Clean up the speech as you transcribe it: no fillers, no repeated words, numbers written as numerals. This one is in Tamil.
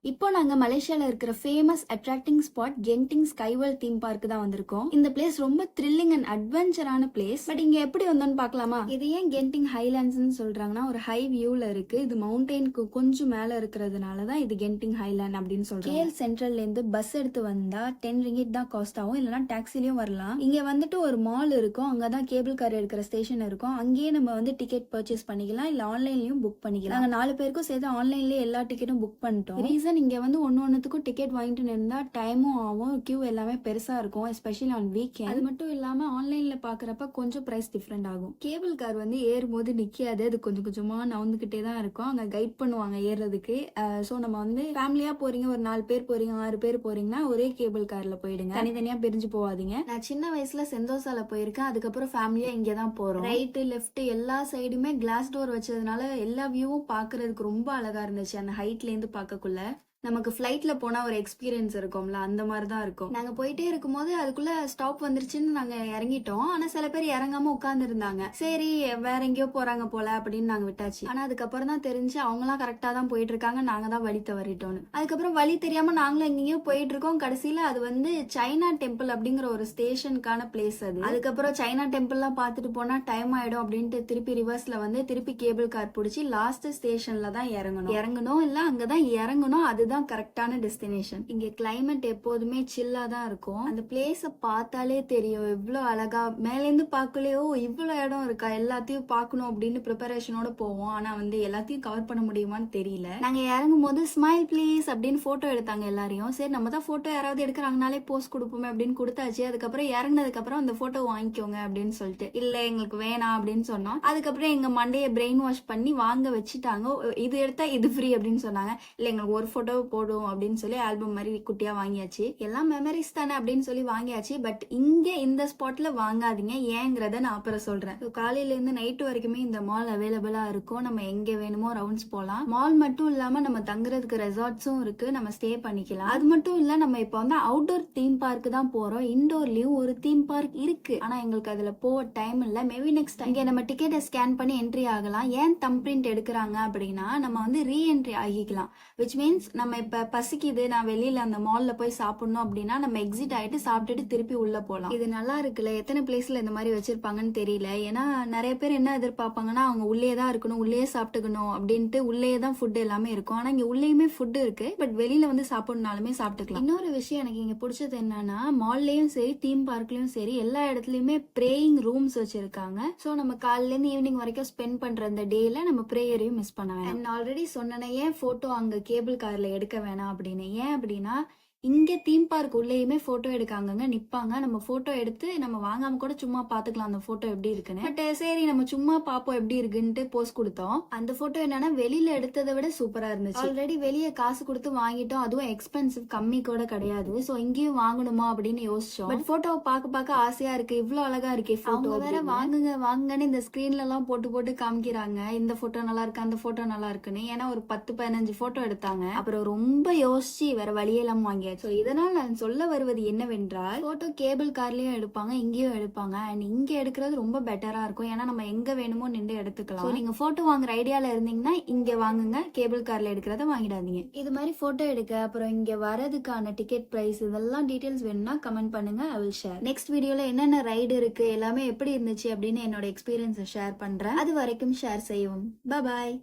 இப்போ நாங்க மலேசியால இருக்கிற famous attracting spot Genting Skyworld theme park தான் வந்திருக்கோம். இந்த பிளேஸ் ரொம்ப த்ரில்லிங் அண்ட் அட்வென்ச்சரான பிளேஸ். பட் இங்க எப்படி வந்தோம்னு பார்க்கலாமா? இது ஏன் கென்டிங் ஹைலாண்ட்ஸ்னு சொல்றாங்கன்னா, ஒரு ஹை வியூல இருக்கு. இது மவுண்டெயினுக்கு கொஞ்சம் மேல இருக்கிறதுனால தான் இது கென்டிங் ஹைலாண்ட் அப்படின்னு சொல்றாங்க. கேஎல் சென்ட்ரல்ல இருந்து பஸ் எடுத்து வந்தா 10 ரிங்கிட் தான் காஸ்ட் ஆகும். இல்லைன்னா டாக்ஸிலயும் வரலாம். இங்க வந்துட்டு ஒரு மால் இருக்கும். அங்கதான் கேபிள் கார் எடுக்கிற ஸ்டேஷன் இருக்கும். அங்கேயே நம்ம வந்து டிக்கெட் பர்ச்சேஸ் பண்ணிக்கலாம். இல்ல ஆன்லைன்லயும் புக் பண்ணிக்கலாம். நாங்க 4 பேருக்கும் சேர்த்து ஆன்லைன்லயே எல்லா டிக்கெட்டும் புக் பண்ணிட்டோம். இங்க வந்து ஒன்னொன்னுக்கும் டிக்கெட் வாங்கிட்டு இருந்தா டைமும் ஆகும், கியூ எல்லாமே பெருசா இருக்கும், எஸ்பெஷலி ஆன் வீக்கெண்ட். அது மட்டும் இல்லாம ஆன்லைன்ல பாக்குறப்ப கொஞ்சம் பிரைஸ் டிஃபரெண்ட் ஆகும். கேபிள் கார் வந்து ஏறும்போது நிக்காது, அது கொஞ்சம் கொஞ்சமா நவுந்துகிட்டே தான் இருக்கும். அங்க கைட் பண்ணுவாங்க ஏறுறதுக்கு. சோ நம்ம வந்து ஃபேமிலியா போறீங்க, ஒரு 4 பேர் போறீங்க, 6 பேர் போறீங்கன்னா ஒரே கேபிள் கார்ல போயிடுங்க, தனித்தனியா பிரிஞ்சு போவாதீங்க. நான் சின்ன வயசுல செந்தோசால போயிருக்கேன். அதுக்கப்புறம் ஃபேமிலியா இங்க தான் போறோம். ரைட்டு லெஃப்ட் எல்லா சைடுமே கிளாஸ் டோர் வச்சதுனால எல்லா வியூவும் பாக்குறதுக்கு ரொம்ப அழகா இருந்துச்சு. அந்த ஹைட்ல இருந்து பார்க்கக்குள்ள நமக்கு ஃப்ளைட்ல போனா ஒரு எக்ஸ்பீரியன்ஸ் இருக்கும்ல, அந்த மாதிரி தான் இருக்கும். நாங்க போயிட்டே இருக்கும்போது அதுக்குள்ள ஸ்டாப் வந்துருச்சுன்னு நாங்க இறங்கிட்டோம். ஆனா சில பேர் இறங்காம உட்கார்ந்து இருந்தாங்க. சரி வேற எங்கேயோ போறாங்க போல அப்படின்னு நாங்க விட்டாச்சு. ஆனா அதுக்கப்புறம் தான் தெரிஞ்சு அவங்க எல்லாம் கரெக்டா தான் போயிட்டு இருக்காங்க, நாங்க தான் வழி தவறிட்டோம்னு. அதுக்கப்புறம் வழி தெரியாம நாங்களும் எங்கேயோ போயிட்டு இருக்கோம். கடைசியில அது வந்து சைனா டெம்பிள் அப்படிங்கிற ஒரு ஸ்டேஷனுக்கான பிளேஸ் அது. அதுக்கப்புறம் சைனா டெம்பிள் எல்லாம் பாத்துட்டு போனா டைம் ஆயிடும் அப்படின்ட்டு திருப்பி ரிவர்ஸ்ல வந்து திருப்பி கேபிள் கார் பிடிச்சி லாஸ்ட் ஸ்டேஷன்ல தான் இறங்கணும் இல்ல அங்கதான் இறங்கணும். அது தான் கரெக்டான டெஸ்டினேஷன். இங்க கிளைமேட் எப்போதுமே சில்லா தான் இருக்கும். அந்த பிளேஸ பார்த்தாலே தெரியும் எவ்வளவு அழகா. மேல இருந்து பார்க்கலையோ இவ்வளவு இடம் இருக்கா, எல்லாத்தையும் பார்க்கணும் அப்படின்னு ப்ரிப்பரேஷனோட போவோம். ஆனா வந்து எல்லாத்தையும் கவர் பண்ண முடியுமான்னு தெரியல. நாங்க இறங்கும் போது ஸ்மைல் ப்ளீஸ் அப்படின்னு போட்டோ எடுத்தாங்க எல்லாரையும். சரி நம்ம தான் போட்டோ யாராவது எடுக்கிறாங்கனாலே போஸ்ட் கொடுப்போமே அப்படின்னு கொடுத்தாச்சு. அதுக்கப்புறம் இறங்கினதுக்கு அப்புறம் அந்த போட்டோ வாங்கிக்கோங்க அப்படின்னு சொல்லிட்டு, இல்ல எங்களுக்கு வேணாம் அப்படின்னு சொன்னோம். அதுக்கப்புறம் எங்க மண்டையை பிரெயின் வாஷ் பண்ணி வாங்க வச்சுட்டாங்க. இது எடுத்தா இது ஃப்ரீ அப்படின்னு சொன்னாங்க. இல்ல எங்களுக்கு ஒரு போட்டோ போடும் அப்படின்னு சொல்லி ஆல்பம் மாதிரி குட்டியா வாங்கியாச்சு. எல்லாம் மெமரிஸ் தானே அப்படின்னு சொல்லி வாங்கியாச்சு. பட் இங்க இந்த ஸ்பாட்ல வாங்காதீங்க, ஏங்கிறத நான் அப்புறம் சொல்றேன். காலையில இருந்து நைட்டு வரைக்குமே இந்த மால் அவைலபிளா இருக்கும். நம்ம எங்க வேணுமோ ரவுண்ட்ஸ் போலாம். மால் மட்டும் இல்லாம நம்ம தங்குறதுக்கு ரெசார்ட்ஸும் இருக்கு, நம்ம ஸ்டே பண்ணிக்கலாம். அது மட்டும் இல்ல நம்ம இப்ப வந்து அவுட்டோர் தீம் பார்க் தான் போறோம். இன்டோர்லயும் ஒரு தீம் பார்க் இருக்கு. ஆனா எங்களுக்கு அதுல போக டைம் இல்ல. Maybe next time. இங்க நம்ம டிக்கெட்டை ஸ்கேன் பண்ணி என்ட்ரி ஆகலாம். ஏன் தம் பிரிண்ட் எடுக்கிறாங்க அப்படின்னா நம்ம வந்து ரீஎன்ட்ரி ஆகிக்கலாம். விச் மீன்ஸ் நம்ம இப்ப பசிக்குது, நான் வெளியில அந்த மால்ல போய் சாப்பிடணும் அப்படின்னா நம்ம எக்ஸிட் ஆயிட்டு சாப்பிட்டுட்டு திருப்பி உள்ள போலாம். இது நல்லா இருக்குல்ல. எத்தனை பிளேஸ்ல இந்த மாதிரி வச்சிருப்பாங்கன்னு தெரியல. ஏன்னா நிறைய பேர் என்ன எதிர்பார்ப்பாங்கன்னா அவங்க உள்ளே தான் இருக்கணும், உள்ளே சாப்பிட்டுக்கணும் அப்படின்ட்டு உள்ளே தான் ஃபுட் எல்லாமே இருக்கும். ஆனா இங்க உள்ளேயுமே ஃபுட் இருக்கு. பட் வெளியில வந்து சாப்பிடணும்னாலுமே சாப்பிட்டுக்கலாம். இன்னொரு விஷயம் எனக்கு இங்க பிடிச்சது என்னன்னா, மால்லயும் சரி தீம் பார்க்லயும் சரி எல்லா இடத்துலயுமே பிரேயிங் ரூம்ஸ் வச்சிருக்காங்க. சோ நம்ம காலையில இருந்து ஈவினிங் வரைக்கும் ஸ்பெண்ட் பண்ற அந்த டேல நம்ம பிரேயரையும் மிஸ் பண்ண வேணாம். அண்ட் ஆல்ரெடி சொன்னேன் ஏன் போட்டோ அங்க கேபிள் கார்ல எடுக்க வேணாம் அப்படின்னு. ஏன் அப்படின்னா இங்க தீம் பார்க் உள்ளேயுமே போட்டோ எடுக்காங்க, நிப்பாங்க. நம்ம போட்டோ எடுத்து நம்ம வாங்காம கூட சும்மா பாத்துக்கலாம் அந்த போட்டோ எப்படி இருக்குன்னு. பட் சரி நம்ம சும்மா பாப்போம் எப்படி இருக்குன்ட்டு போஸ்ட் கொடுத்தோம். அந்த போட்டோ என்னன்னா வெளியில எடுத்ததை விட சூப்பரா இருந்துச்சு. ஆல்ரெடி வெளியே காசு கொடுத்து வாங்கிட்டோம், அதுவும் எக்ஸ்பென்சிவ், கம்மி கூட கிடையாது. சோ இங்கேயும் வாங்கணுமா அப்படின்னு யோசிச்சோம். பட் போட்டோவை பார்க்க ஆசையா இருக்கு, இவ்வளவு அழகா இருக்கே போட்டோ. வேற வாங்குங்க வாங்குங்கன்னு இந்த ஸ்கிரீன்ல எல்லாம் போட்டு காமிக்கிறாங்க. இந்த போட்டோ நல்லா இருக்கு, அந்த போட்டோ நல்லா இருக்குன்னு. ஏன்னா ஒரு 10-15 போட்டோ எடுத்தாங்க. அப்புறம் ரொம்ப யோசிச்சு வேற வழியெல்லாம் வாங்கி. இதனால் நான் சொல்ல வருவது என்னவென்றால், போட்டோ கேபிள் கார்லயும் எடுப்பாங்க, இங்கேயும் எடுப்பாங்க. அண்ட் இங்க எடுக்கிறது ரொம்ப பெட்டரா இருக்கும். ஏன்னா நம்ம எங்க வேணுமோ நின்று எடுத்துக்கலாம். நீங்க போட்டோ வாங்குற ஐடியால இருந்தீங்கன்னா இங்க வாங்குங்க, கேபிள் கார்ல எடுக்கிறத வாங்கிடாதீங்க. இது மாதிரி போட்டோ எடுக்க அப்புறம் இங்க வரதுக்கான டிக்கெட் பிரைஸ் இதெல்லாம் டீடைல்ஸ் வேணும்னா கமெண்ட் பண்ணுங்க, ஐ வில் ஷேர். நெக்ஸ்ட் வீடியோல என்னென்ன ரைடு இருக்கு எல்லாமே எப்படி இருந்துச்சு அப்படின்னு என்னோட எக்ஸ்பீரியன்ஸை ஷேர் பண்றேன். அது வரைக்கும் ஷேர் செய்யவும். பாய்.